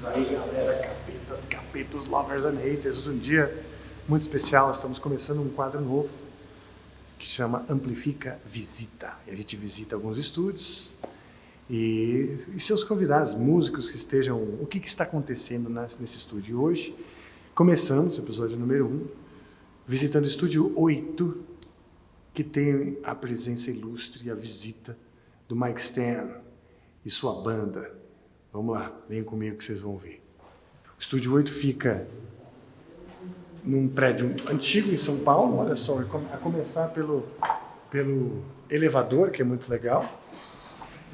Isso aí, galera, capetas, lovers and haters. Um dia muito especial, estamos começando um quadro novo que se chama Amplifica, VISITA. E a gente visita alguns estúdios e seus convidados, músicos que estejam... O que está acontecendo nesse estúdio? E hoje começamos o episódio número 1, visitando o estúdio 8, que tem a presença ilustre e a visita do Mike Stern e sua banda. Vamos lá, venham comigo que vocês vão ver. O estúdio 8 fica num prédio antigo em São Paulo, olha só, a começar pelo elevador, que é muito legal.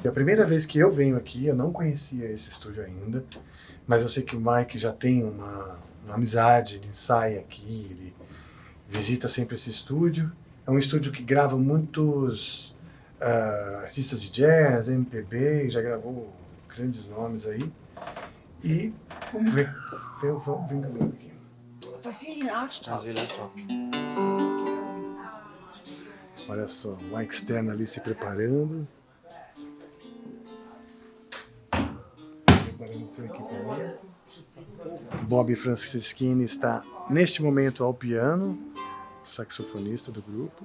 E a primeira vez que eu venho aqui, eu não conhecia esse estúdio ainda, mas eu sei que o Mike já tem uma amizade, ele ensaia aqui, ele visita sempre esse estúdio. É um estúdio que grava muitos artistas de jazz, MPB, já gravou grandes nomes aí. E vamos ver. Vem comigo aqui. Olha só, o Mike Stern ali se preparando. Preparando seu equipamento. Bob Franceschini está neste momento ao piano, saxofonista do grupo.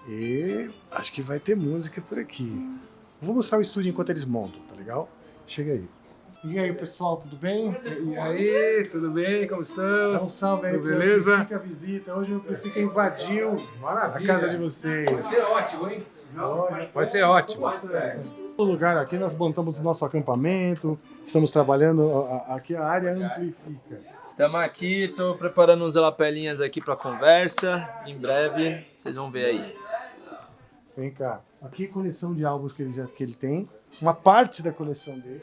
E acho que vai ter música por aqui. Vou mostrar o estúdio enquanto eles montam, tá legal? Chega aí. E aí, pessoal, tudo bem? E aí, tudo bem? Como estão? Dá um salve aí, tudo beleza? Fica a visita. Hoje o Amplifica invadiu Maravilha. a casa de vocês. Vai ser ótimo, hein? Vai ser ótimo. No lugar aqui nós montamos o nosso acampamento, estamos trabalhando aqui a área Amplifica. Estamos aqui, estou preparando uns lapelinhas aqui para conversa. Em breve, vocês vão ver aí. Vem cá. Aqui a coleção de álbuns que ele tem. Uma parte da coleção dele.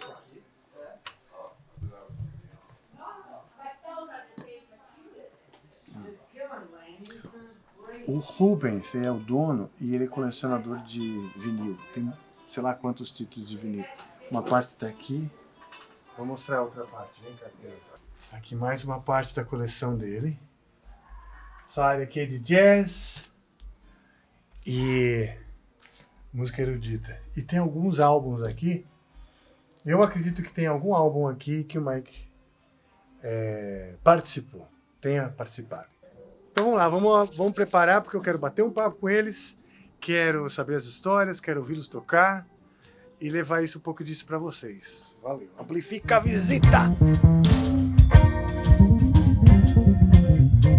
O Rubens é o dono e ele é colecionador de vinil. Tem sei lá quantos títulos de vinil. Uma parte está aqui. Vou mostrar a outra parte. Vem cá. Aqui mais uma parte da coleção dele. Essa área aqui é de jazz e música erudita. E tem alguns álbuns aqui. Eu acredito que tem algum álbum aqui que o Mike participou. Tenha participado. Então vamos lá, vamos preparar porque eu quero bater um papo com eles. Quero saber as histórias, quero ouvi-los tocar e levar um pouco disso para vocês. Valeu. Amplifica a visita!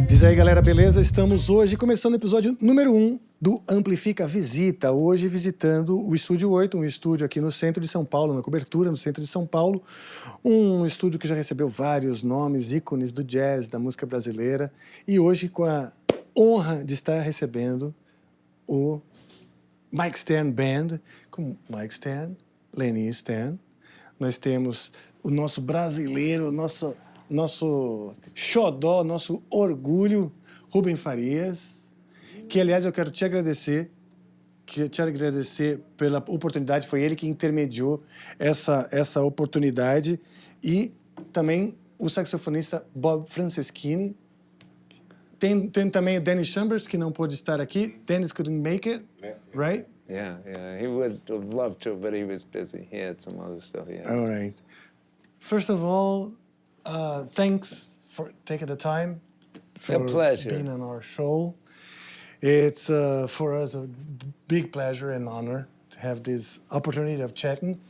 Diz aí, galera, beleza? Estamos hoje começando o episódio número 1 do Amplifica Visita. Hoje visitando o Estúdio 8, um estúdio aqui no centro de São Paulo, na cobertura no centro de São Paulo. Um estúdio que já recebeu vários nomes, ícones do jazz, da música brasileira. E hoje com a honra de estar recebendo o Mike Stern Band, com Mike Stern, Lenny Stern. Nós temos o nosso brasileiro, nosso xodó, nosso orgulho, Rubem Farias, que, aliás, eu quero te agradecer pela oportunidade. Foi ele que intermediou essa oportunidade. E também o saxofonista Bob Franceschini. Tem também o Dennis Chambers, que não pôde estar aqui. Dennis couldn't make it, right? Yeah. He would have loved to, but he was busy. He had some other stuff. Yeah. All right. First of all, thanks for taking the time. A pleasure. Being on our show. It's for us a big pleasure and honor to have this opportunity of chatting.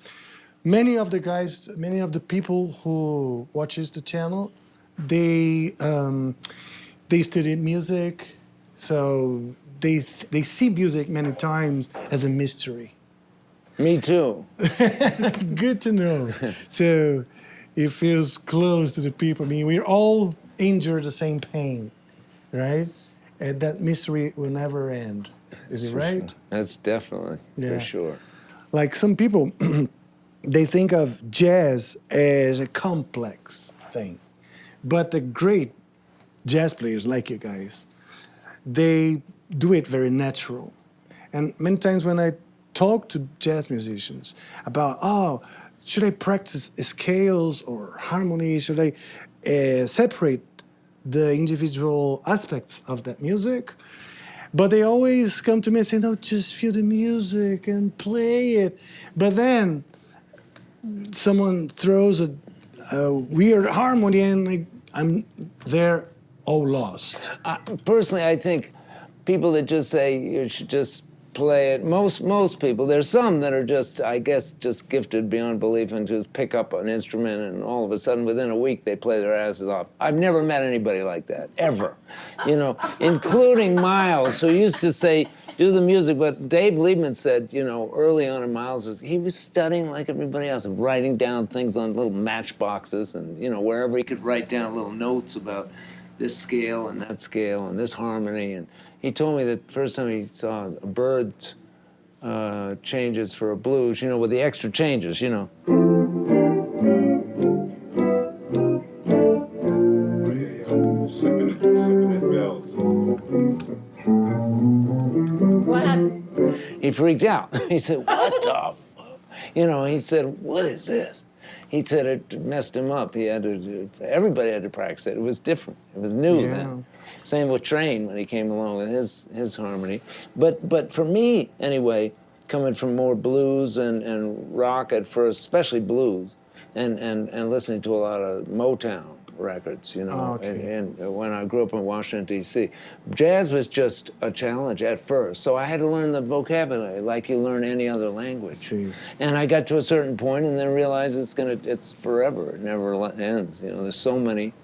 Many of the people who watches the channel, they study music, so they see music many times as a mystery. Me too. Good to know. So it feels close to the people. I mean, we all endure the same pain, right? And that mystery will never end. Is it right? Sure. That's definitely, for sure. Like some people, they think of jazz as a complex thing. But the great jazz players like you guys, they do it very natural. And many times when I talk to jazz musicians about, should I practice scales or harmony? Should I separate the individual aspects of that music? But they always come to me and say, no, just feel the music and play it. But then someone throws weird harmony, and like, they're all lost. Personally, I think people that just say you should just play it, most people, there's some that are just, I guess, just gifted beyond belief and just pick up an instrument and all of a sudden within a week they play their asses off. I've never met anybody like that, ever. You know, including Miles, who used to say, do the music, but Dave Liebman said, you know, early on in Miles, he was studying like everybody else and writing down things on little matchboxes and, you know, wherever he could write down little notes about this scale and that scale and this harmony. And he told me that first time he saw a Bird's changes for a blues, you know, with the extra changes, you know. What happened? He freaked out. He said, what the fuck? You know, he said, what is this? He said it messed him up. He had to, everybody had to practice it. It was different. It was new then. Same with Train when he came along with his harmony. But for me, anyway, coming from more blues and rock at first, especially blues, and listening to a lot of Motown records, you know, and when I grew up in Washington, D.C. Jazz was just a challenge at first, so I had to learn the vocabulary like you learn any other language. And I got to a certain point and then realized it's forever, it never ends, you know, there's so many,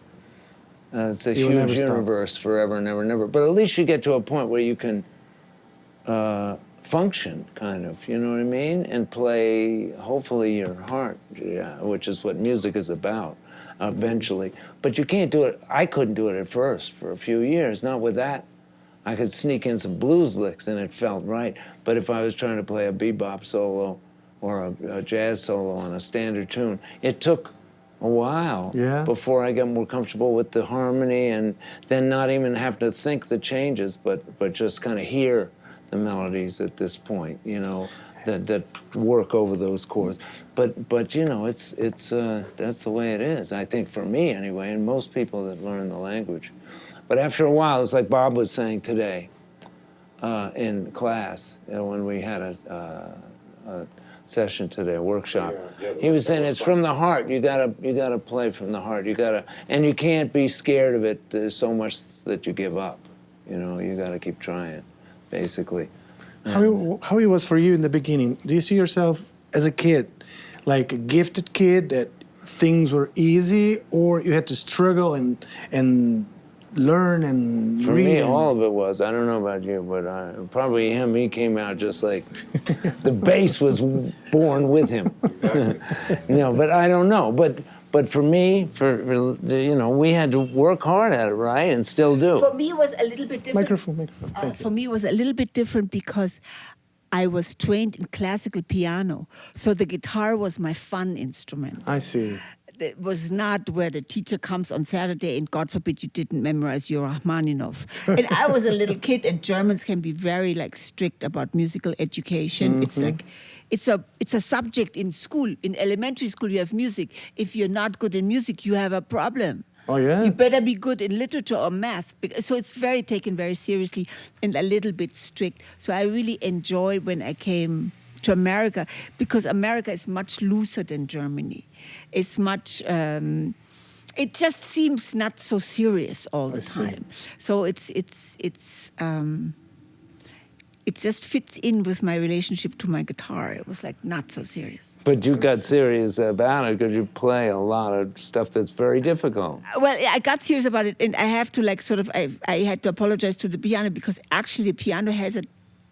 it's a huge universe, forever and never, but at least you get to a point where you can function, kind of, you know what I mean, and play, hopefully, your heart, which is what music is about. Eventually, but you can't do it. I couldn't do it at first for a few years, not with that. I could sneak in some blues licks and it felt right, but if I was trying to play a bebop solo or a jazz solo on a standard tune, it took a while before I got more comfortable with the harmony and then not even have to think the changes, but just kind of hear the melodies at this point, you know, that work over those chords. But you know, it's that's the way it is, I think, for me anyway, and most people that learn the language. But after a while, it's like Bob was saying today in class, you know, when we had a session today, a workshop. He was saying it's from the heart. You gotta play from the heart. And you can't be scared of it. There's so much that you give up. You know, you gotta keep trying, basically. How it was for you in the beginning? Do you see yourself as a kid, like a gifted kid that things were easy, or you had to struggle and learn and read? For me, all of it was. I don't know about you, but probably him. He came out just like the bass was born with him. No, but I don't know. But for me, you know, we had to work hard at it, right, and still do. For me, it was a little bit different. Microphone. Thank you. For me, it was a little bit different because I was trained in classical piano, so the guitar was my fun instrument. I see. It was not where the teacher comes on Saturday and God forbid you didn't memorize your Rachmaninoff. And I was a little kid, and Germans can be very like strict about musical education. It's like it's a subject in school. In elementary school, you have music. If you're not good in music, you have a problem. Oh, yeah? You better be good in literature or math. So it's taken very seriously and a little bit strict. So I really enjoyed when I came to America, because America is much looser than Germany. It's much, it just seems not so serious all the time. So it just fits in with my relationship to my guitar. It was like not so serious. But you got serious about it because you play a lot of stuff that's very difficult. Well, I got serious about it, and I have to like sort of, I had to apologize to the piano, because actually the piano has a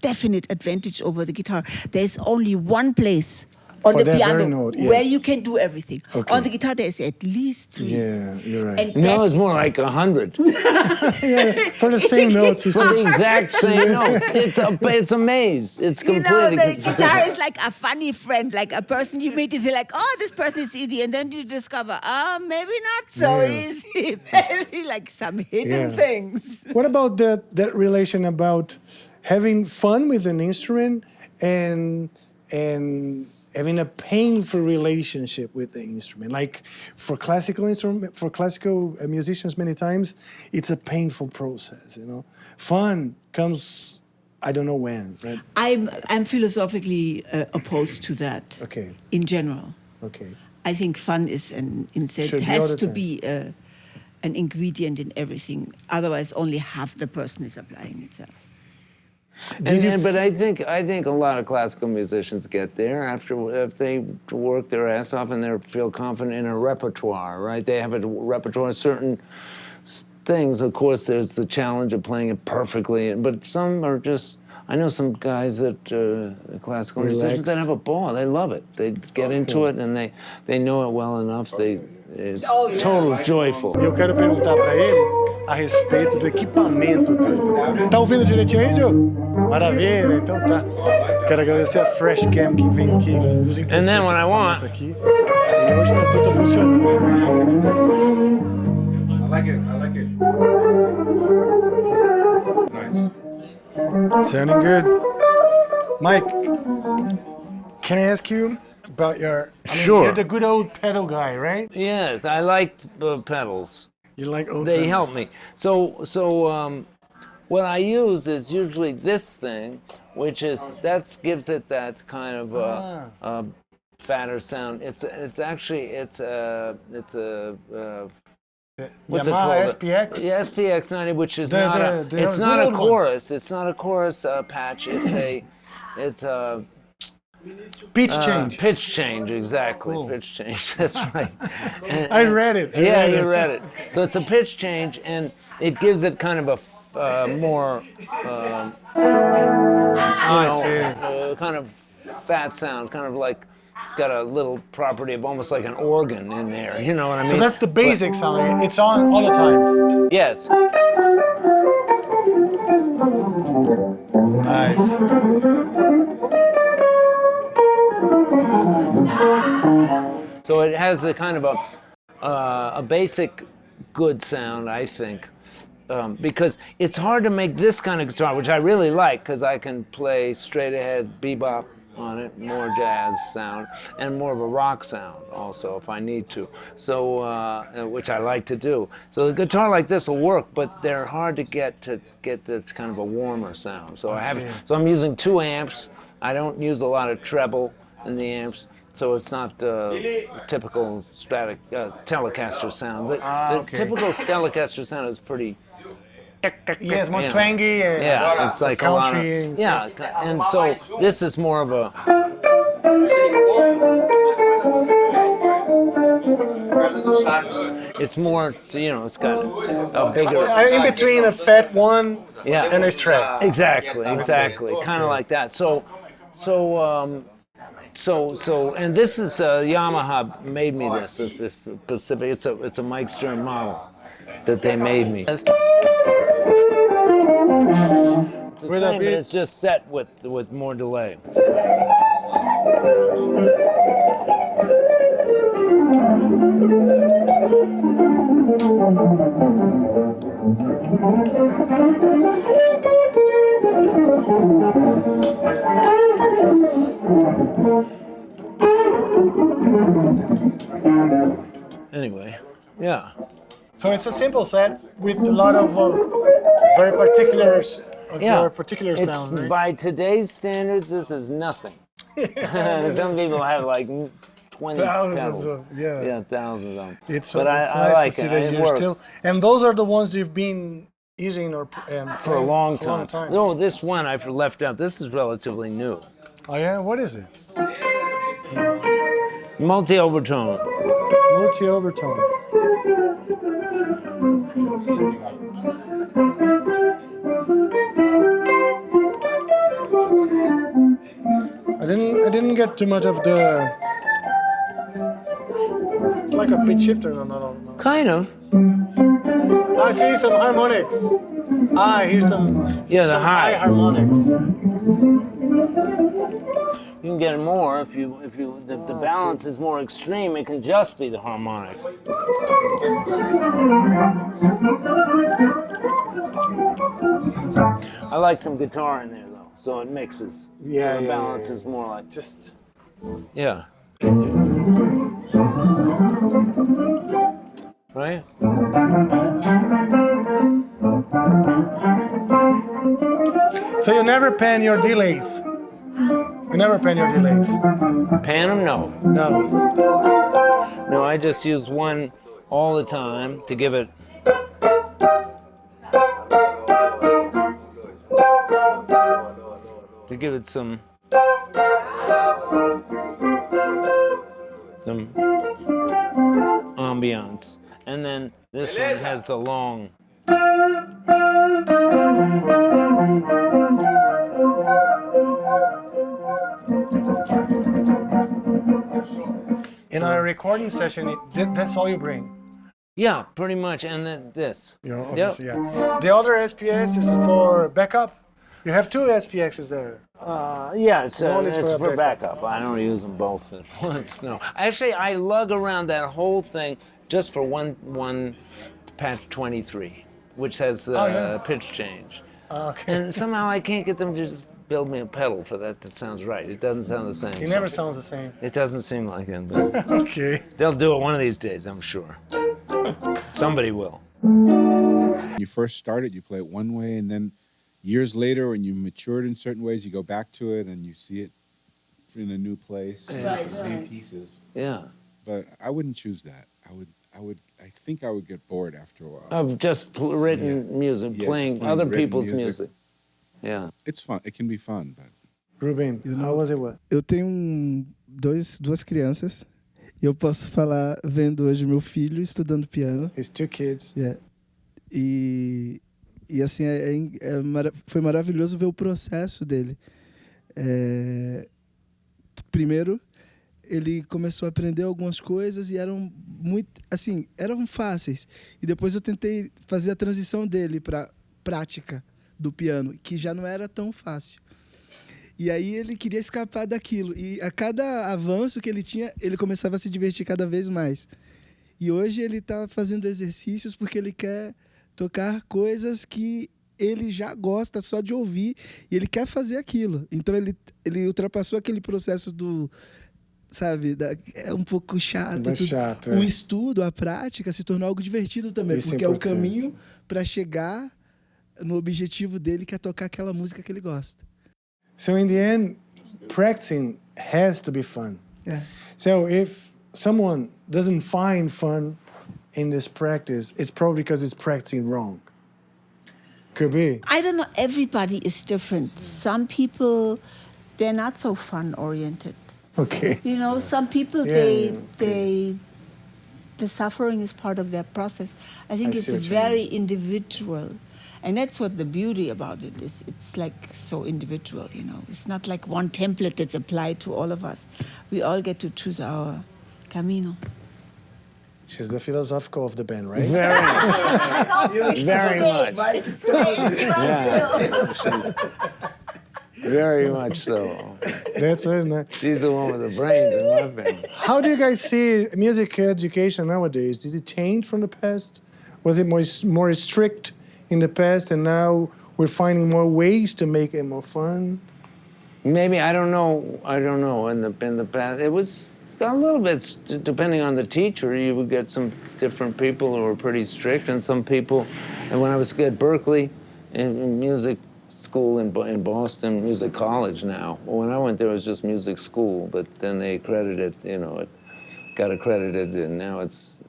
definite advantage over the guitar. There's only one place on the piano where you can do everything. Okay. On the guitar, there's at least 3. Yeah, you're right. And no, it's more like 100. For the same notes. For the exact same notes. It's a maze. It's completely the guitar is like a funny friend, like a person you meet, and they're like, oh, this person is easy. And then you discover, maybe not so easy. Maybe like some hidden things. What about that relation about having fun with an instrument and having a painful relationship with the instrument? Like for classical musicians, many times it's a painful process. You know, fun comes, I don't know when. Right? I'm philosophically opposed to that. Okay. In general. Okay. I think fun is Should be all has the to time. be an ingredient in everything. Otherwise, only half the person is applying itself. But I think a lot of classical musicians get there if they work their ass off and they feel confident in a repertoire, right? They have a repertoire, certain things. Of course, there's the challenge of playing it perfectly, but some are just. I know some guys that classical musicians that have a ball. They love it. They get into it and they know it well enough. It's total joyful. Eu quero perguntar para ele a respeito do equipamento dele. Tá ouvindo direitinho aí, Joe? Maravilha, então tá. Quero agradecer a Fresh Cam que vem aqui nos emprestou And then esse what I want- equipamento aqui. E hoje tá tudo funcionando. I like it. Nice. Sounding good. Mike, can I ask you about your... Sure. You're the good old pedal guy, right? Yes, I like pedals. You like old They pedals. help me. So what I use is usually this thing, which is gives it that kind of fatter sound. It's a what's it Yamaha called? SPX? Yeah, SPX 90, which is The- not the- a the it's good not a old one. chorus. It's not a chorus patch. It's a Pitch change. pitch change, exactly. Cool. Pitch change. That's right. I read it. I Yeah, read you it. read it. So it's a pitch change, and it gives it kind of a more, kind of fat sound, kind of like it's got a little property of almost like an organ in there. You know what I mean? So that's the basic sound. It's on all the time. Yes. So it has the kind of a basic good sound, I think, because it's hard to make this kind of guitar, which I really like, because I can play straight ahead bebop on it, more jazz sound, and more of a rock sound also if I need to. So, which I like to do. So a guitar like this will work, but they're hard to get this kind of a warmer sound. So so I'm using 2 amps. I don't use a lot of treble in the amps. So it's not typical static Telecaster sound. The typical Telecaster sound is pretty. Yeah, it's more you know. twangy and Yeah, it's like a lot of, country and stuff. yeah, and so this is more of a. It's more, it's got a bigger. In between a fat one Yeah. and a strap. Exactly, kind of like that. So, and this is Yamaha made me this. Pacific. It's a Mike Stern model that they made me. It's the Where'd that same, be? but it's just set with more delay. Anyway, yeah. So it's a simple set with a lot of very particular It's, sound, right? by today's standards, this is nothing. Some people have like 20 Thousands pedals. of, yeah. Yeah, thousands of them. It's but nice I like to see it. that It you're works. still. And those are the ones you've been using or For a long time. No, this one I've left out. This is relatively new. Oh yeah, what is it? Multi-overtone. Multi-overtone. I didn't get too much of the. It's like a pitch shifter, no. Kind of. I see some harmonics. I hear some. Yeah, the some high. harmonics. You can get more if the balance is more extreme. It can just be the harmonics. I like some guitar in there though, so it mixes. Yeah, so the yeah, balance yeah. is more like Just. yeah. Right? So you never pan your delays. You never pan your delays. Pan them? No. No. No, I just use one all the time to give it. To give it some ambiance. And then this one has the long. In a recording session, that's all you bring. Yeah, pretty much. And then this. Obviously, yeah. The other SPS is for backup. You have two SPXs there. Yeah, it's One is for for backup. I don't use them both at once. No, actually, I lug around that whole thing just for one patch 23, which has the pitch change. Okay. And somehow I can't get them to just build me a pedal for that sounds right. It doesn't sound the same. It never sounds the same. It doesn't seem like it, but Okay. they'll do it one of these days, I'm sure. Somebody will. When you first started, you play it one way, and then years later, when you matured in certain ways, you go back to it and you see it in a new place. Right, the same pieces. Yeah. But I wouldn't choose that. I think I would get bored after a while. I've just written music, Yeah, playing just playing other written people's music. music. Yeah. It's fun. It can be fun, but Ruben, how was it? Eu tenho duas crianças e eu posso falar vendo hoje meu filho estudando piano. His two kids. Yeah. E assim, foi maravilhoso ver o processo dele. Primeiro, ele começou a aprender algumas coisas e eram fáceis. E depois eu tentei fazer a transição dele para prática do piano, que já não era tão fácil. E aí ele queria escapar daquilo. E a cada avanço que ele tinha, ele começava a se divertir cada vez mais. E hoje ele está fazendo exercícios porque ele quer tocar coisas que ele já gosta só de ouvir e ele quer fazer aquilo. Então ele ultrapassou aquele processo do, sabe, é um pouco chato. O estudo, a prática se tornou algo divertido também, Isso porque é o importante. caminho para chegar no objetivo dele, que é tocar aquela música que ele gosta. So in the end, practicing has to be fun. Yeah. So if someone doesn't find fun in this practice, it's probably because it's practicing wrong. Could be. I don't know. Everybody is different. Some people, they're not so fun-oriented. Okay. You know, some people, Yeah, the suffering is part of their process. I think I it's see what you very individual. And that's what the beauty about it is. It's like so individual, you know. It's not like one template that's applied to all of us. We all get to choose our camino. She's the philosophical of the band, right? Very much. Very much so. That's very nice. She's the one with the brains in my band. How do you guys see music education nowadays? Did it change from the past? Was it more strict in the past, and now we're finding more ways to make it more fun? Maybe, I don't know. In the past, it was a little bit, depending on the teacher, you would get some different people who were pretty strict, and some people, and when I was at Berkeley, in music school in Boston, music college now. When I went there, it was just music school, but then they accredited, it got accredited, and now it's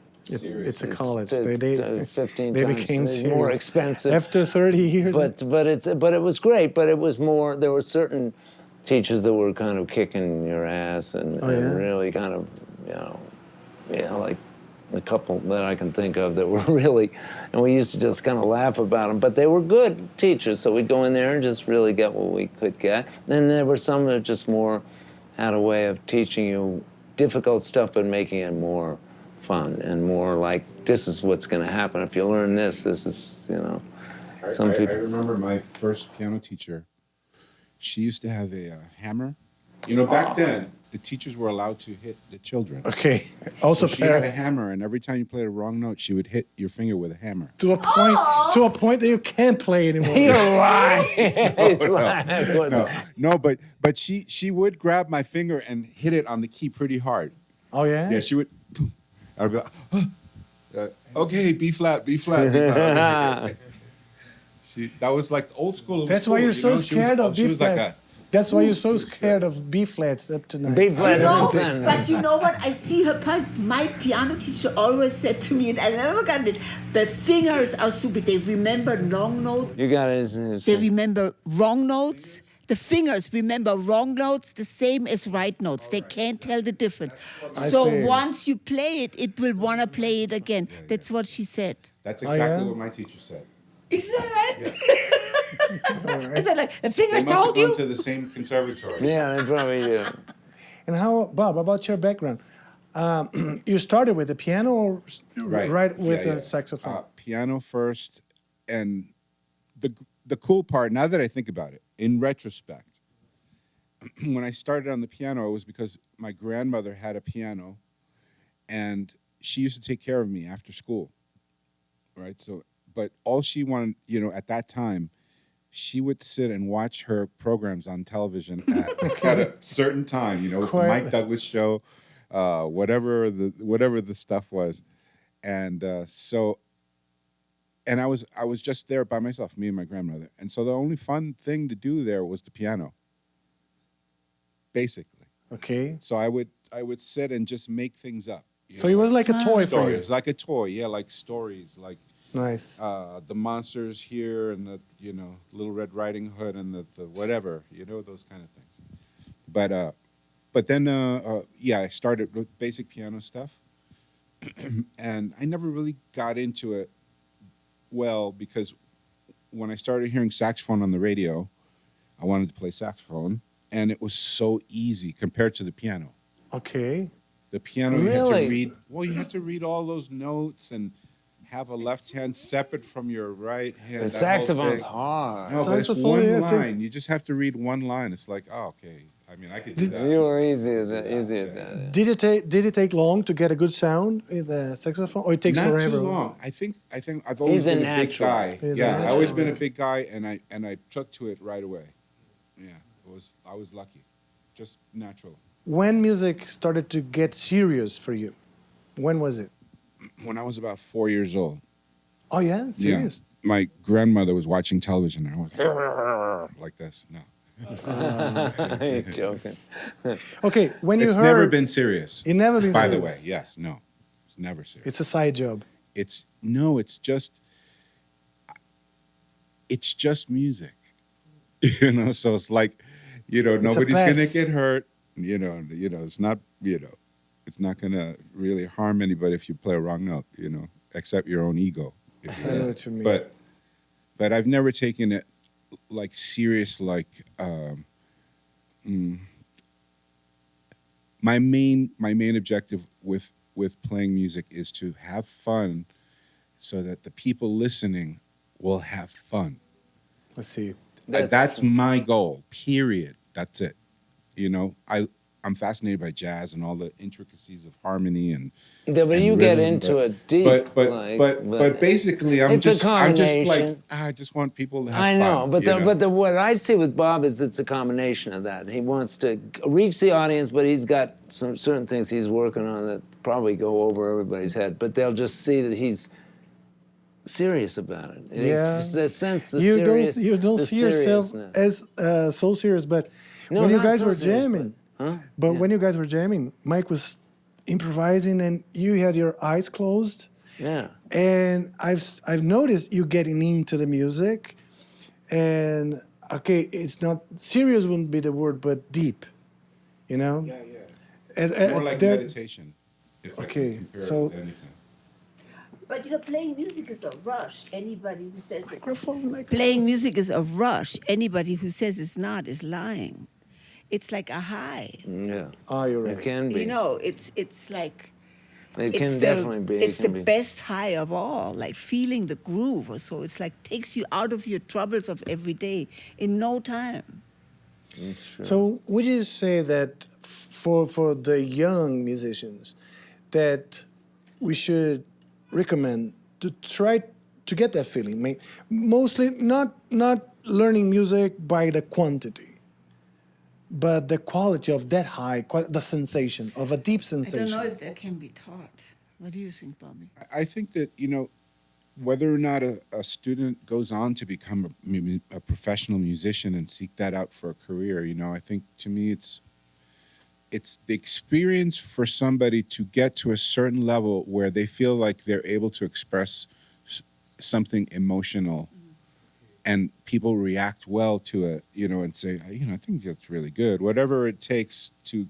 a college. It's 15 they times became more serious. expensive. After 30 years. But it was great. But it was more. There were certain teachers that were kind of kicking your ass and really kind of, like a couple that I can think of that were really, and we used to just kind of laugh about them. But they were good teachers, so we'd go in there and just really get what we could get. Then there were some that just more had a way of teaching you difficult stuff but making it more fun and more like, this is what's going to happen if you learn this. This is, some people. I remember my first piano teacher. She used to have a hammer. Back then, the teachers were allowed to hit the children. Okay. Also, so she had a hammer, and every time you played a wrong note, she would hit your finger with a hammer. To a point that you can't play anymore. You're lying. No, but she would grab my finger and hit it on the key pretty hard. Oh, yeah? Yeah, she would. I'd be like, okay, B flat, B flat, B flat. That was like old school. That's why you're so scared of She B was like flats. That's why you're so scared of B flats up tonight. B flats No, and then. but you know what? I see her point. My piano teacher always said to me, and I never got it, the fingers are stupid. They remember long notes. You got it. They remember wrong notes. The fingers remember wrong notes the same as right notes. They can't tell the difference. So see. once you play it, it will want to play it again. That's what she said. That's Oh, exactly yeah? what my teacher said. Is that right? Is that like the They fingers must have told gone you? to the same conservatory. Yeah, they probably do. And how, Bob, about your background? You started with the piano or right with the saxophone? Piano first, and the cool part, now that I think about it, in retrospect, when I started on the piano, it was because my grandmother had a piano, and she used to take care of me after school, right? So, but all she wanted, at that time, she would sit and watch her programs on television at a certain time, the Mike Douglas show, whatever the stuff was, and and I was just there by myself, me and my grandmother, and so the only fun thing to do there was the piano, basically. Okay. So I would sit and just make things up. So it was like a toy for you. Stories, like a toy, yeah, like stories, like. Nice. The monsters here and the Little Red Riding Hood and the whatever, those kind of things. But then I started with basic piano stuff, and I never really got into it well because when I started hearing saxophone on the radio, I wanted to play saxophone, and it was so easy compared to the piano. Okay. The piano, Really? you had to read all those notes and have a left hand separate from your right hand. The that whole saxophone's thing. hard. No, but it's Saxophone, one yeah, I think- line. You just have to read one line. It's like, oh, okay. I mean, I could do that. You were easy at that. Yeah. Did it take long to get a good sound with the saxophone, or it takes Not forever? too long. I think I've always He's a been a big natural. guy. He's a Yeah, natural. I've always been a big guy, and I took to it right away. Yeah, I was lucky, just natural. When music started to get serious for you, when was it? When I was about 4 years old. Oh yeah, serious. Yeah, my grandmother was watching television, and I was like this. No, You're joking. Okay, when you it's heard, never been serious. it never been By serious. the way, yes, no, it's never serious. It's a side job. It's just music, So it's like, nobody's path. gonna get hurt. It's not, it's not gonna really harm anybody if you play a wrong note. Except your own ego. I know what you mean. But I've never taken it like serious. Like my main objective with playing music is to have fun, so that the people listening will have fun. Let's see. That's my goal. Period. That's it. I'm fascinated by jazz and all the intricacies of harmony and. Yeah, but and you get rhythm, into it deep. But basically, I'm It's a just like combination. I just want people to have I know, fun. but what I see with Bob is it's a combination of that. He wants to reach the audience, but he's got some certain things he's working on that probably go over everybody's head. But they'll just see that he's serious about it. Yeah. They sense the You don't the see yourself seriousness. as so serious, but No, when you not guys so were serious, jamming, Huh? but when you guys were jamming, Mike was improvising and you had your eyes closed. Yeah. And I've noticed you getting into the music, and okay, it's not serious wouldn't be the word, but deep, Yeah, yeah. And, It's more like meditation. If I can Okay, compare it so- to anything. But playing music is a rush. Anybody who says it. microphone. Playing music is a rush. Anybody who says it's not is lying. It's like a high. Yeah. Oh, you're right. It can be. It's like It it's can the, definitely be. It's It the can be. best high of all, like feeling the groove or so. It's like takes you out of your troubles of every day in no time. It's true. So would you say that for the young musicians that we should recommend to try to get that feeling? Mostly not learning music by the quantity, but the quality of that high, the sensation of a deep I sensation. don't know if that can be taught. What do you think, Bobby? I think that whether or not a student goes on to become a professional musician and seek that out for a career, you know, I think to me it's the experience for somebody to get to a certain level where they feel like they're able to express something emotional and people react well to it, you know, and say, you know, I think that's really good. Whatever it takes to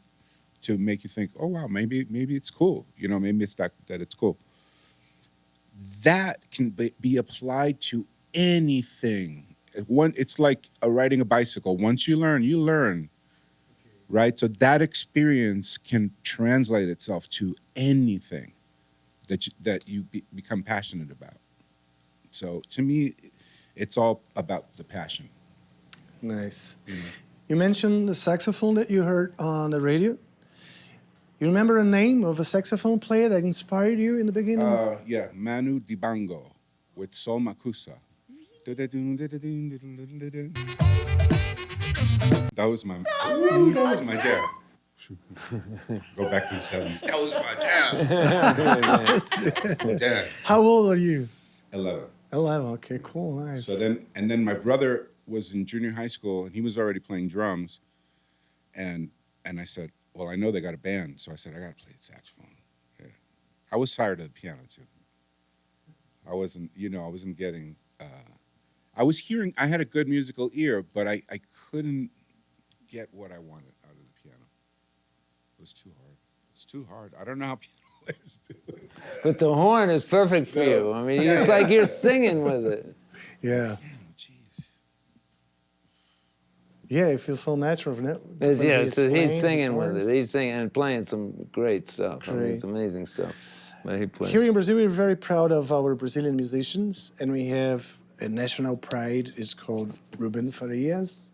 make you think, oh, wow, maybe it's cool. You know, maybe it's that it's cool. That can be applied to anything. It's like riding a bicycle. Once you learn, right? So that experience can translate itself to anything that you become passionate about. So to me, it's all about the passion. Nice. You mentioned the saxophone that you heard on the radio. You remember a name of a saxophone player that inspired you in the beginning? Yeah, Manu Dibango with Sol Makusa. That was my jam. Go back to the 70s. That was my jam. How old are you? 11. 11, okay, cool, nice. So then my brother was in junior high school and he was already playing drums. And I said, well, I know they got a band. So I said, I got to play the saxophone. Yeah. I was tired of the piano too. I wasn't getting, I was hearing, I had a good musical ear, but I couldn't get what I wanted out of the piano. It was too hard. It's too hard. I don't know how piano players do it. But the horn is perfect for you. I mean, it's like you're singing with it. Yeah. Jeez. Yeah, it feels so natural. Yeah, so he's singing with it. He's singing and playing some great stuff. I mean, it's amazing stuff. But he plays. Here in Brazil, we're very proud of our Brazilian musicians, and we have a national pride. It's called Ruben Farias.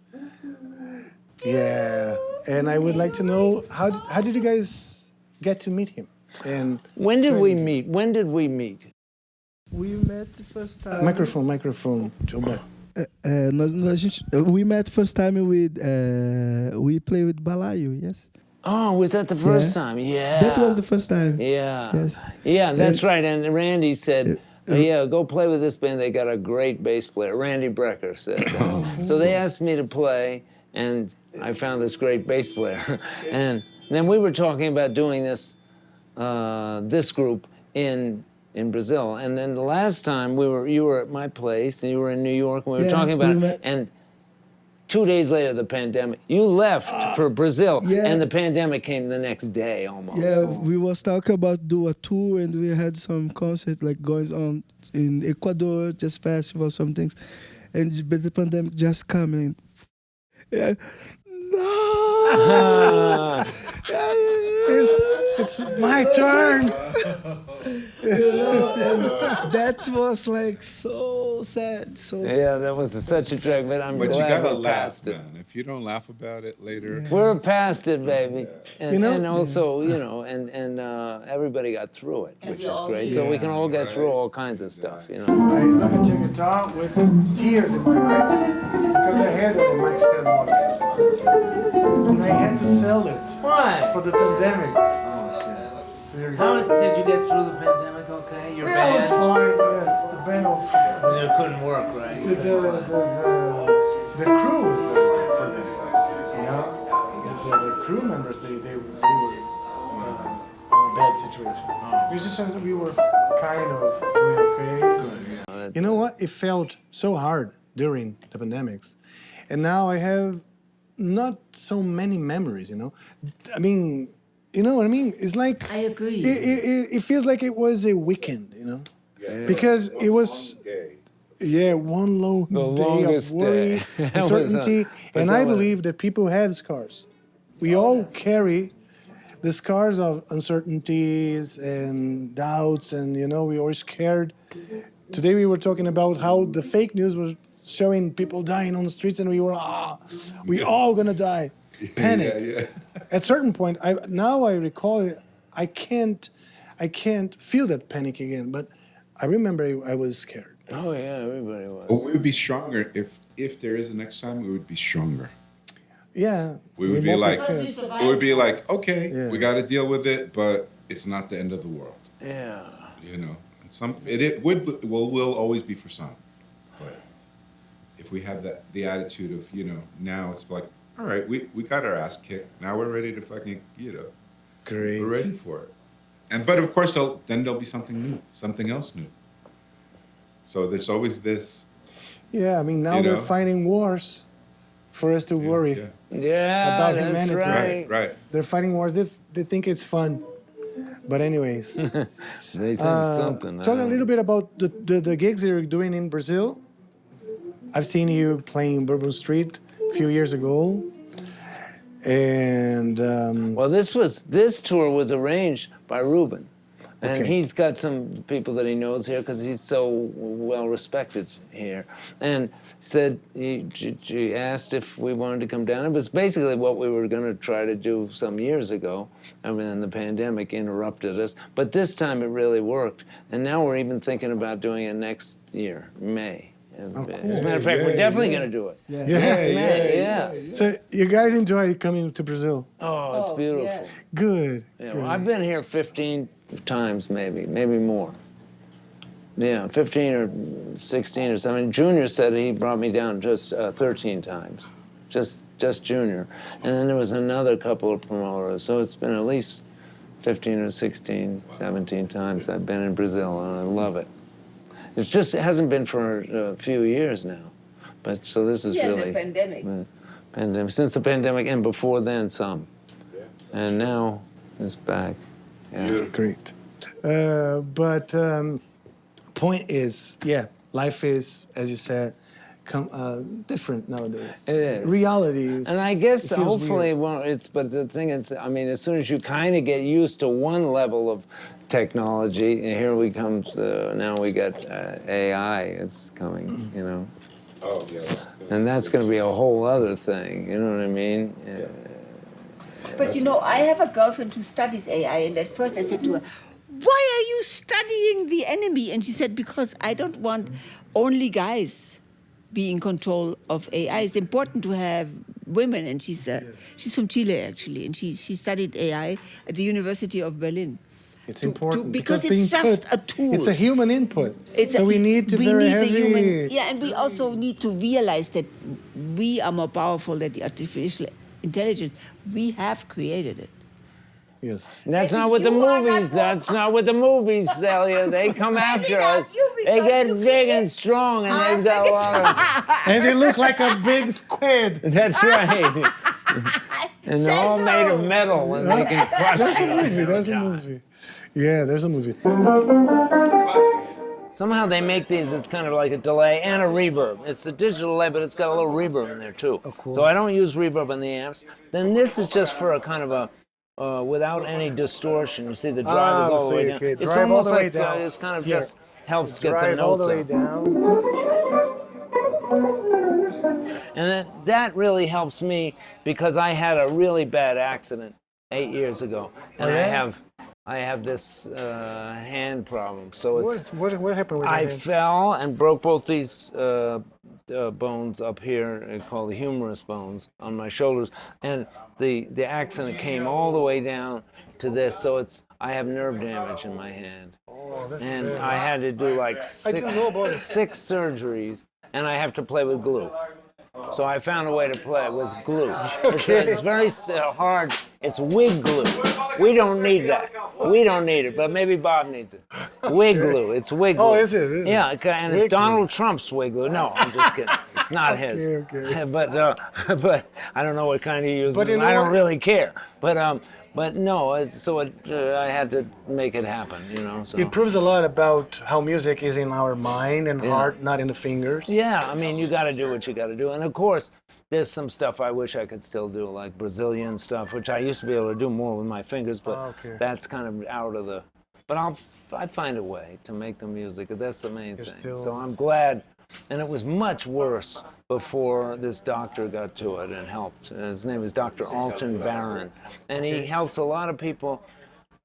Yeah, and I would like to know, how did you guys get to meet him? And when did we meet? We met the first time. Microphone. Jhol. We met first time with we play with Balaio, yes. Oh, was that the first time? Yeah. That was the first time. Yeah. Yes. Yeah, that's right. And Randy said, yeah, go play with this band. They got a great bass player. Randy Brecker said. So they asked me to play, and I found this great bass player. And then we were talking about doing this group in Brazil. And then the last time you were at my place, and you were in New York, and we were talking about it. And 2 days later, the pandemic. You left for Brazil, and the pandemic came the next day almost. Yeah, we was talking about do a tour, and we had some concerts like going on in Ecuador, just festival, some things, but the pandemic just coming. Yeah. No. It's my turn. That was like so sad. Yeah, that was such a drag, but I'm But glad you gotta we laugh, passed it. man. If you don't laugh about it later. We're past it, baby. And, You know- and also, and everybody got through it, which is great. So we can all get through all kinds of stuff, you know. I look at your guitar with tears in my eyes because I had a mic stand model. And I had to sell it Why? for the pandemic. Oh, shit. Seriously. How did you get through the pandemic okay? Your Yeah, it was band? fine, yes. The band of... It couldn't work, right? The crew was very bad for them. You know? The crew members, they were in a bad situation. Musicians, we were kind of doing okay. You know what? It felt so hard during the pandemics. And now I have not so many memories, you know? I mean, you know what I mean? It's like... I agree. It feels like it was a weekend, you know? Yeah. Because it was... Yeah, one long day of worry, uncertainty. And I believe that people have scars. We all carry the scars of uncertainties and doubts, and, you know, we were scared. Today we were talking about how the fake news was showing people dying on the streets, and we were, we all gonna die. Panic. At certain point, now I recall it, I can't feel that panic again, but I remember I was scared. Oh, yeah, everybody was. But we would be stronger if there is a next time. We would be stronger. Yeah. We would be like, okay, we got to deal with it, but it's not the end of the world. Yeah. You know, Will always be for some. But if we have the attitude of, now it's like, all right, we got our ass kicked. Now we're ready to fucking, Great. we're ready for it. But of course, then there'll be something new, something else new. So there's always this. Yeah, I mean, now they're fighting wars for us to worry about that's humanity. Right. They're fighting wars. They think it's fun. But anyways. They think something. Talk a little bit about the gigs that you're doing in Brazil. I've seen you playing Bourbon Street a few years ago. And well, this tour was arranged by Ruben, and Okay. he's got some people that he knows here because he's so well respected here. And said he asked if we wanted to come down. It was basically what we were going to try to do some years ago. I mean, the pandemic interrupted us, but this time it really worked. And now we're even thinking about doing it next year, May. As a matter of fact, we're definitely going to do it. Next May, yeah. So you guys enjoy coming to Brazil? Oh, it's beautiful. yeah. Good. Yeah, good. well, I've been here 15 times, maybe more. Yeah, 15 or 16 or something. Junior said he brought me down just 13 times, just Junior. And then there was another couple of promoters, so it's been at least 15 or 16, 17 times I've been in Brazil, and I love it. It hasn't been for a few years now, but so this is really... the pandemic. Pandemic. Since the pandemic, and before then, some. And now it's back. Yeah. Great. But point is, life is, as you said, different nowadays. It is. Reality is. And I guess it feels hopefully weird. but the thing is, I mean, as soon as you kind of get used to one level of technology, and here we come, now we got AI is coming, Oh, yeah. That's good. And that's going to be a whole other thing, you know what I mean? But I have a girlfriend who studies AI, and at first I said to her, "Why are you studying the enemy?" And she said, "Because I don't want only guys be in control of AI. It's important to have women." And she's from Chile, actually, and she studied AI at the University of Berlin. It's important because the it's just input, a tool. It's a human input. We need to we very need heavy. the human, and we also need to realize that we are more powerful than the artificial intelligence. We have created it. Yes. That's Maybe not what the you are movies, not- that's not what the movies tell you. They come after not us. you, They because get you big can't- and strong, and they've got a lot of... And they look like a big squid. That's right. And they're all made of metal, and they can crush There's a you. movie. There's a movie. Yeah, there's a movie. Somehow they make these, it's kind of like a delay and a reverb. It's a digital delay, but it's got a little reverb in there too. Oh, cool. So I don't use reverb in the amps. Then this is just for a kind of a, without any distortion. You see the drive is all so the way you down. could It's drive all almost the way like down. it's kind of Here. just helps get the Drive all notes the way up. down. And that really helps me because I had a really bad accident 8 years ago. And I have this hand problem. So it's... What happened with I your hand? fell and broke both these bones up here, called the humerus bones, on my shoulders, and the accident came all the way down to this, so I have nerve damage in my hand, and I had to do like six surgeries, and I have to play with glue. So I found a way to play with glue. It's very hard. It's wig glue. We don't need that. We don't need it, but maybe Bob needs it. Wig glue. It's wig glue. Oh, is it? Yeah, and Wig it's Donald Trump's wig glue. No, I'm just kidding. It's not his. Okay. But I don't know what kind he uses. But you And know I don't what? really care. But no. I had to make it happen. So. It proves a lot about how music is in our mind and heart, not in the fingers. Yeah, I mean, you got to do what you got to do. And of course, there's some stuff I wish I could still do, like Brazilian stuff, which I used to be able to do more with my fingers, but that's kind of out of the... But I find a way to make the music. That's the main thing. So I'm glad. And it was much worse before this doctor got to it and helped. His name is Dr. Alton Barron. And he helps a lot of people.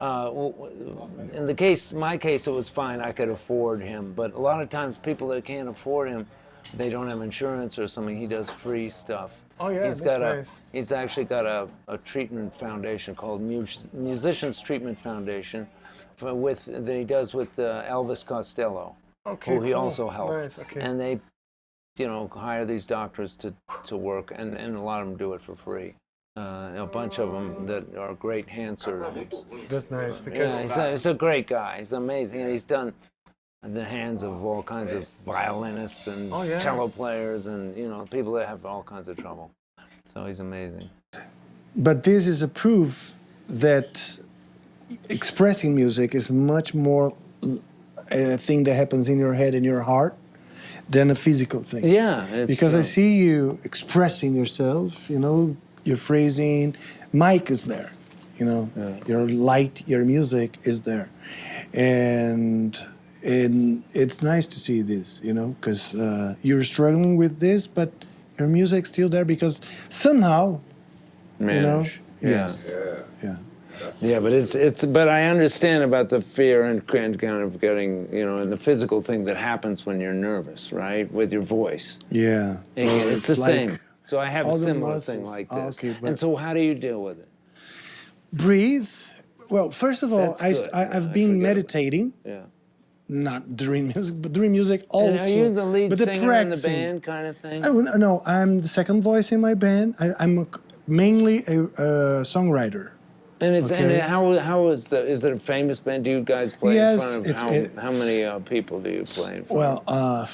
In my case, it was fine. I could afford him. But a lot of times, people that can't afford him, they don't have insurance or something. He does free stuff. Oh, yeah, nice. He's actually got a treatment foundation called Musicians Treatment Foundation that he does with Elvis Costello, Okay, who he cool. also helped. Nice, okay. And they, hire these doctors to work, and a lot of them do it for free. A bunch of them that are great hand surgeons. That's nice because He's a great guy. He's amazing. And he's done the hands of all kinds of violinists and cello players and, people that have all kinds of trouble. So he's amazing. But this is a proof that expressing music is much more a thing that happens in your head and your heart than a physical thing. Yeah, because I see you expressing yourself, your phrasing. Mike is there, your light, your music is there. And it's nice to see this, because you're struggling with this, but your music's still there because somehow, Manage. Yes. Yeah. Yeah, but but I understand about the fear and kind of getting, and the physical thing that happens when you're nervous, right? With your voice. Yeah. So it's the like same. So I have a all the similar muscles. thing like this. Okay, but and so how do you deal with it? breathe. Well, first of all, That's good. I've been forget meditating. Yeah. Not during music, but during music also. And are you the lead but singer in the practicing- band kind of thing? No, I'm the second voice in my band. I'm mainly a songwriter. And it's Okay. and how is it a famous band? Do you guys play Yes, in front it's- of how many people do you play in front of? Well,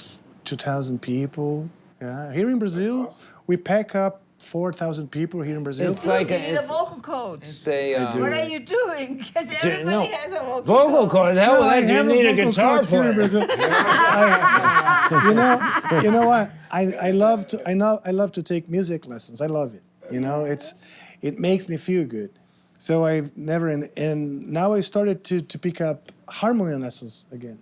2,000 people. Yeah, here in Brazil, we pack up 4,000 people here in Brazil. It's like You need a vocal coach. it's a do. What are you doing? Because everybody no. has a vocal vocal coach. cord. Hell, I do you have need a vocal guitar coach here in player? Brazil. You know what? I love to take music lessons. I love it. It makes me feel good. So I never and now I started to pick up harmony lessons again.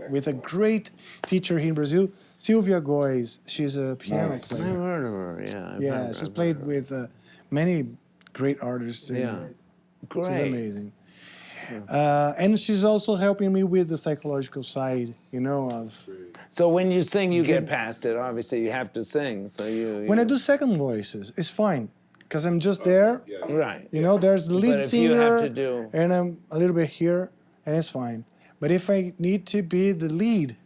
With a great teacher here in Brazil, Silvia Góes. She's a piano I've player. heard of her. Yeah. Yeah, she's played with many great artists. and Yeah. Great. She's amazing. And she's also helping me with the psychological side, of... So when you sing, you get past it. Obviously, you have to sing. So you When I do second voices, it's fine, because I'm just there. right. There's the lead But if you singer, have to do- and I'm a little bit here, and it's fine. But if I need to be the lead,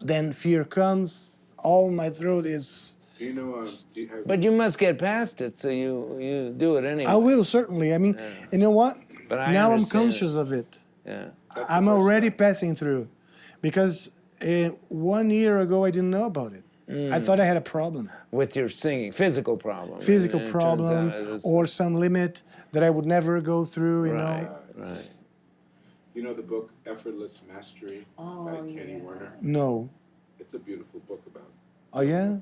then fear comes. All my throat is... Do you know, But you must get past it. So you do it anyway. I will, certainly. I mean, you know what? But I now I'm understand conscious of it. Yeah. I'm already passing through, because 1 year ago I didn't know about it. I thought I had a problem, With your singing, physical problem. physical And it turns problem, out it is- or some limit that I would never go through. Right. Right. you know the book Effortless Mastery by Kenny Werner? No. It's a beautiful book about Oh yeah,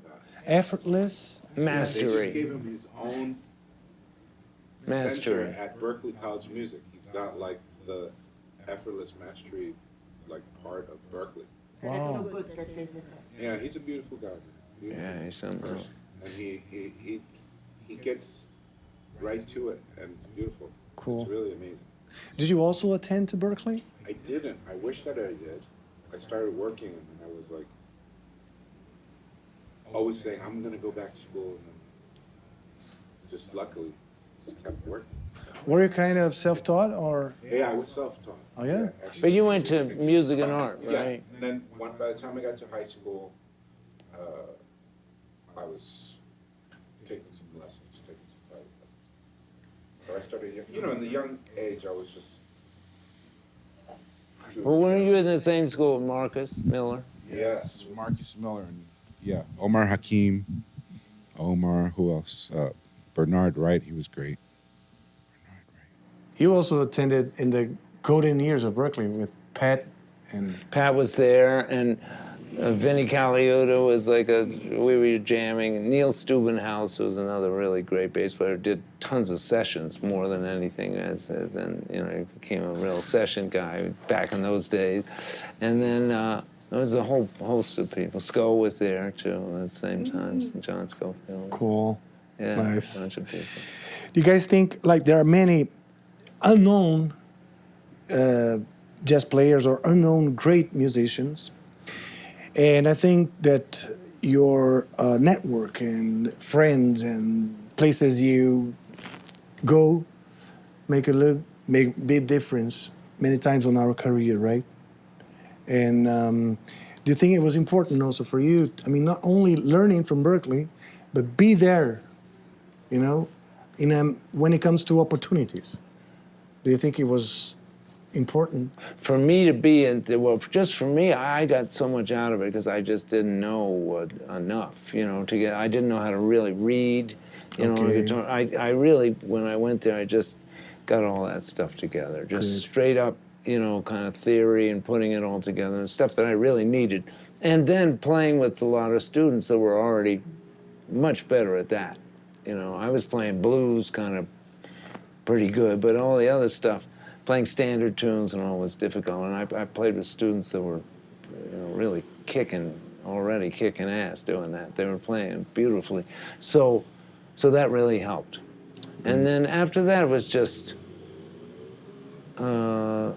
effortless. They just Mastery. gave him his own Mastery. center at Berkeley College of Music. He's got like the Effortless Mastery part of Berkeley. Wow. Yeah, he's a beautiful guy. Beautiful Yeah, he's something else. person. And he gets right to it, and it's beautiful. Cool. It's really amazing. Did you also attend to Berkeley? I didn't. I wish that I did. I started working, and I was like, always saying, I'm going to go back to school. And then just luckily, just kept working. Were you kind of self-taught, or? Yeah, I was self-taught. Oh, yeah? actually. But you went to music and art, Yeah, right? and then by the time I got to high school, I was taking some lessons, taking some private lessons. So I started, in the young age, I was just. Well, weren't you in the same school with Marcus Miller? Yes. Marcus Miller and Omar Hakim, who else? Bernard Wright, he was great. Bernard Wright. You also attended in the golden years of Berkeley with Pat and... Pat was there, and Vinnie Colaiuta was we were jamming. Neil Steubenhaus was another really great bass player, did tons of sessions more than anything. Then he became a real session guy back in those days. And then there was a whole host of people. Sco was there too at the same time, John Scofield. Cool. Yeah, Nice. a bunch of people. Do you guys think, there are many unknown jazz players or unknown great musicians? And I think that your network and friends and places you go make a big difference many times on our career, right? And do you think it was important also for you, I mean, not only learning from Berkeley, but be there, you know, when it comes to opportunities? Do you think it was important? For me to be in, well, just for me, I got so much out of it because I just didn't know enough, you know, I didn't know how to really read, you know, the guitar. I really, when I went there, I just got all that stuff together, just straight up, you know, kind of theory and putting it all together and stuff that I really needed. And then playing with a lot of students that were already much better at that. You know, I was playing blues kind of pretty good, but all the other stuff, playing standard tunes and all was difficult. And I played with students that were, you know, really already kicking ass doing that. They were playing beautifully. So that really helped. And then after that, it was just, it'll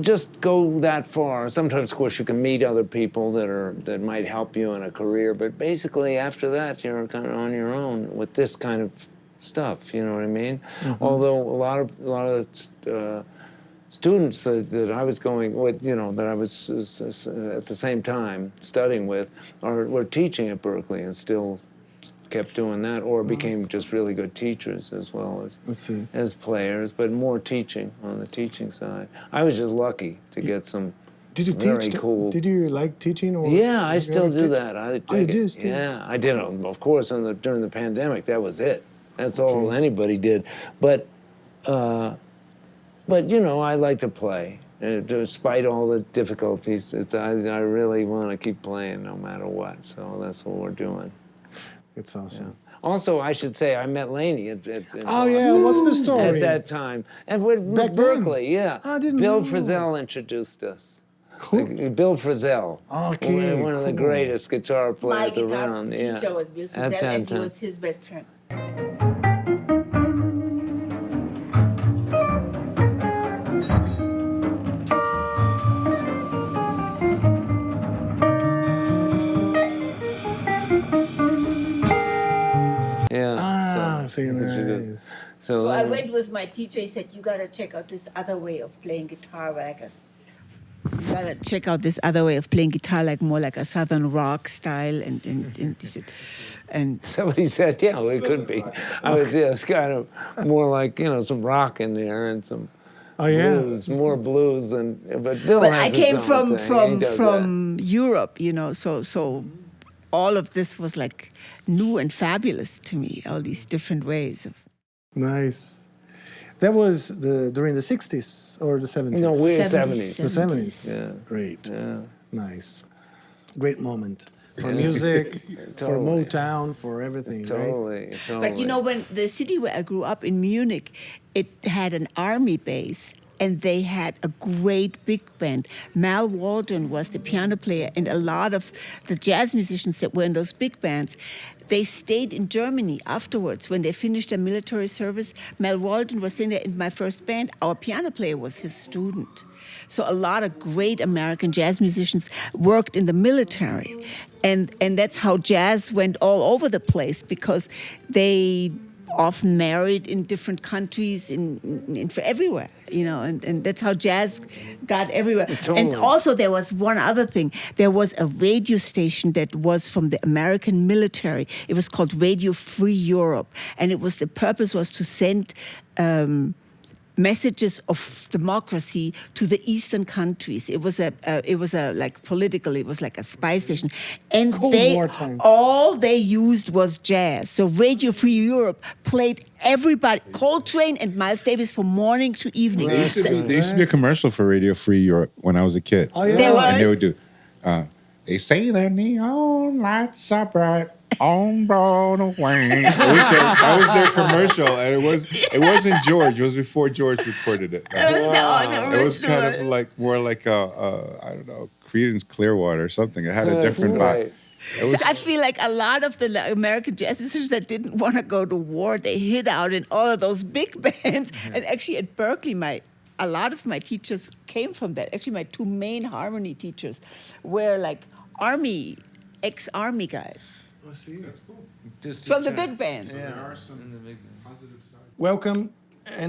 just go that far. Sometimes, of course, you can meet other people that might help you in a career, but basically after that, you're kind of on your own with this kind of stuff, you know what I mean? Mm-hmm. Although a lot of students that I was going with, you know, that I was at the same time studying with, were teaching at Berkeley and still kept doing that, or became just really good teachers as well as players, but more teaching on the teaching side. I was just lucky to get some very cool. Did you like teaching? Or yeah, I still do that. You do still? Yeah, I did. Of course, during the pandemic, that was it. That's all anybody did. But you know, I like to play. Despite all the difficulties, I really want to keep playing no matter what. So that's what we're doing. It's awesome. Yeah. Also, I should say, I met Laney at oh, yeah, what's the story? At that time. And with Berkeley, yeah. I didn't Bill know. Frisell introduced us. Cool. Bill Frisell. Okay, one of the greatest guitar players around. My guitar teacher was Bill Frisell, and he was his best friend. Nice. So I went with my teacher. He said, "You gotta check out this other way of playing guitar, Vegas. You gotta check out this other way of playing guitar, like more like a southern rock style." And somebody said, "Yeah, well, it could be." It's kind of more like, you know, some rock in there and some blues, more blues than. But Bill has I came his own thing. from Europe, you know, so all of this was like new and fabulous to me. All these different ways of. Nice. That was during the 60s or the 70s? No, we're 70s. The 70s. Yeah. Great. Yeah. Nice. Great moment for music, for Motown, for everything, Totally. But you know, when the city where I grew up in Munich, it had an army base. And they had a great big band. Mal Waldron was the piano player, and a lot of the jazz musicians that were in those big bands, they stayed in Germany afterwards. When they finished their military service, Mal Waldron was in there in my first band. Our piano player was his student. So a lot of great American jazz musicians worked in the military. And that's how jazz went all over the place, because they often married in different countries, in everywhere, you know, and that's how jazz got everywhere. Totally. And also there was one other thing. There was a radio station that was from the American military. It was called Radio Free Europe, and the purpose was to send messages of democracy to the eastern countries. It was like political. It was like a spy station, and all they used was jazz. So Radio Free Europe played everybody, Coltrane and Miles Davis, from morning to evening. There used to be a commercial for Radio Free Europe when I was a kid. Oh yeah, and they would do. They say the neon lights are bright on Broadway. That was their commercial, and it wasn't George. It was before George recorded it. It was kind of like more like I don't know, Creedence Clearwater or something. It had a different vibe. I feel like a lot of the American jazz musicians that didn't want to go to war, they hid out in all of those big bands. And actually at Berkeley, a lot of my teachers came from that. Actually, my two main harmony teachers were like ex-army guys. Oh, see, that's cool. From the big bands. Yeah. There are some positive sides. Welcome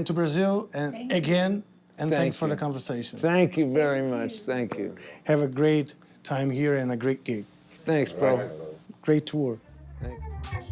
to Brazil, and again, And Thank thanks for you. the conversation. Thank you very much. Thank you. Have a great time here and a great gig. Thanks, bro. Great tour. Thank you.